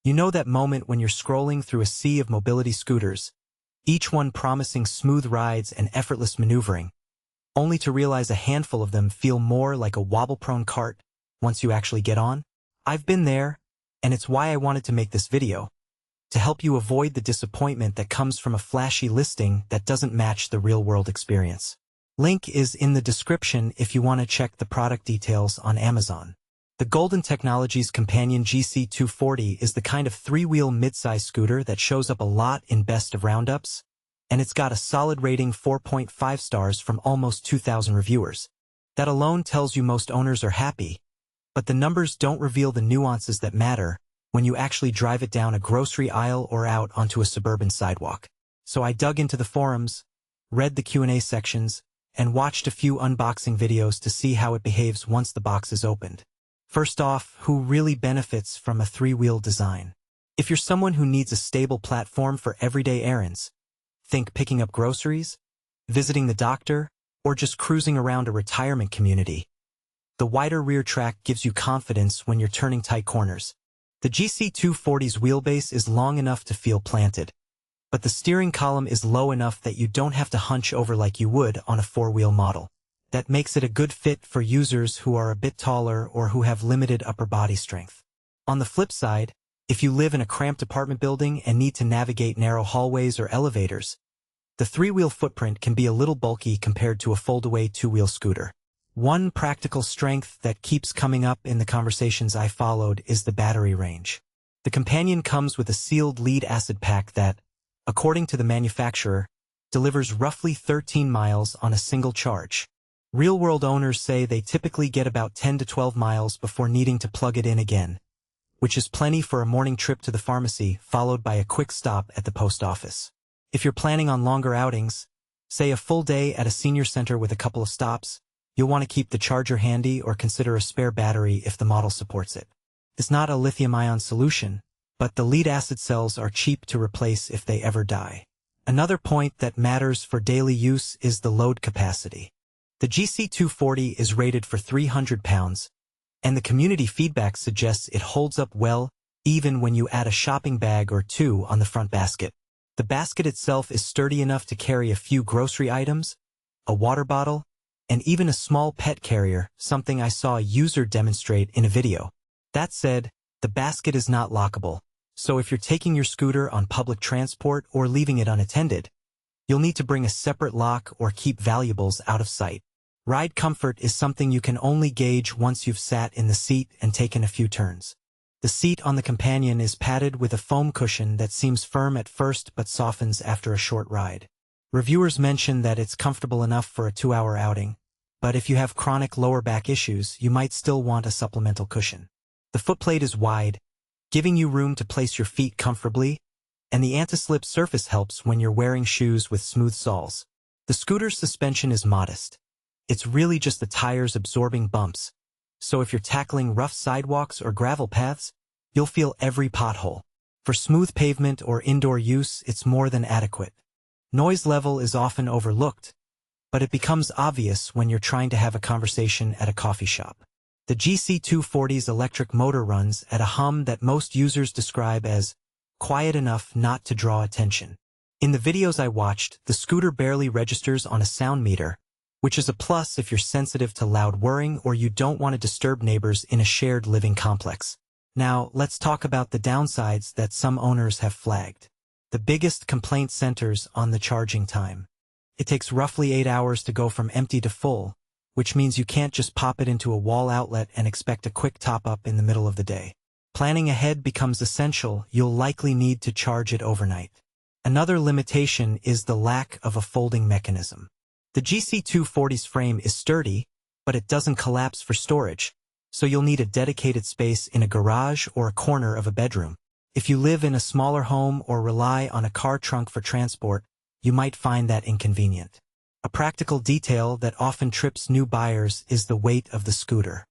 You know that moment when you're scrolling through a sea of mobility scooters, each one promising smooth rides and effortless maneuvering, only to realize a handful of them feel more like a wobble-prone cart once you actually get on? I've been there, and it's why I wanted to make this video, to help you avoid the disappointment that comes from a flashy listing that doesn't match the real-world experience. Link is in the description if you want to check the product details on Amazon. The Golden Technologies Companion GC240 is the kind of three-wheel mid-size scooter that shows up a lot in Best of Roundups, and it's got a solid rating 4.5 stars from almost 2,000 reviewers. That alone tells you most owners are happy, but the numbers don't reveal the nuances that matter when you actually drive it down a grocery aisle or out onto a suburban sidewalk. So I dug into the forums, read the Q&A sections, and watched a few unboxing videos to see how it behaves once the box is opened. First off, who really benefits from a three-wheel design? If you're someone who needs a stable platform for everyday errands, think picking up groceries, visiting the doctor, or just cruising around a retirement community, the wider rear track gives you confidence when you're turning tight corners. The GC240's wheelbase is long enough to feel planted, but the steering column is low enough that you don't have to hunch over like you would on a four-wheel model. That makes it a good fit for users who are a bit taller or who have limited upper body strength. On the flip side, if you live in a cramped apartment building and need to navigate narrow hallways or elevators, the three-wheel footprint can be a little bulky compared to a fold-away two-wheel scooter. One practical strength that keeps coming up in the conversations I followed is the battery range. The Companion comes with a sealed lead-acid pack that, according to the manufacturer, delivers roughly 13 miles on a single charge. Real-world owners say they typically get about 10 to 12 miles before needing to plug it in again, which is plenty for a morning trip to the pharmacy followed by a quick stop at the post office. If you're planning on longer outings, say a full day at a senior center with a couple of stops, you'll want to keep the charger handy or consider a spare battery if the model supports it. It's not a lithium-ion solution, but the lead-acid cells are cheap to replace if they ever die. Another point that matters for daily use is the load capacity. The GC240 is rated for 300 pounds, and the community feedback suggests it holds up well even when you add a shopping bag or two on the front basket. The basket itself is sturdy enough to carry a few grocery items, a water bottle, and even a small pet carrier, something I saw a user demonstrate in a video. That said, the basket is not lockable, so if you're taking your scooter on public transport or leaving it unattended, you'll need to bring a separate lock or keep valuables out of sight. Ride comfort is something you can only gauge once you've sat in the seat and taken a few turns. The seat on the Companion is padded with a foam cushion that seems firm at first but softens after a short ride. Reviewers mention that it's comfortable enough for a 2-hour outing, but if you have chronic lower back issues, you might still want a supplemental cushion. The footplate is wide, giving you room to place your feet comfortably, and the anti-slip surface helps when you're wearing shoes with smooth soles. The scooter's suspension is modest. It's really just the tires absorbing bumps, so if you're tackling rough sidewalks or gravel paths, you'll feel every pothole. For smooth pavement or indoor use, it's more than adequate. Noise level is often overlooked, but it becomes obvious when you're trying to have a conversation at a coffee shop. The GC240's electric motor runs at a hum that most users describe as quiet enough not to draw attention. In the videos I watched, the scooter barely registers on a sound meter, which is a plus if you're sensitive to loud whirring or you don't want to disturb neighbors in a shared living complex. Now, let's talk about the downsides that some owners have flagged. The biggest complaint centers on the charging time. It takes roughly 8 hours to go from empty to full, which means you can't just pop it into a wall outlet and expect a quick top-up in the middle of the day. Planning ahead becomes essential. You'll likely need to charge it overnight. Another limitation is the lack of a folding mechanism. The GC240's frame is sturdy, but it doesn't collapse for storage, so you'll need a dedicated space in a garage or a corner of a bedroom. If you live in a smaller home or rely on a car trunk for transport, you might find that inconvenient. A practical detail that often trips new buyers is the weight of the scooter.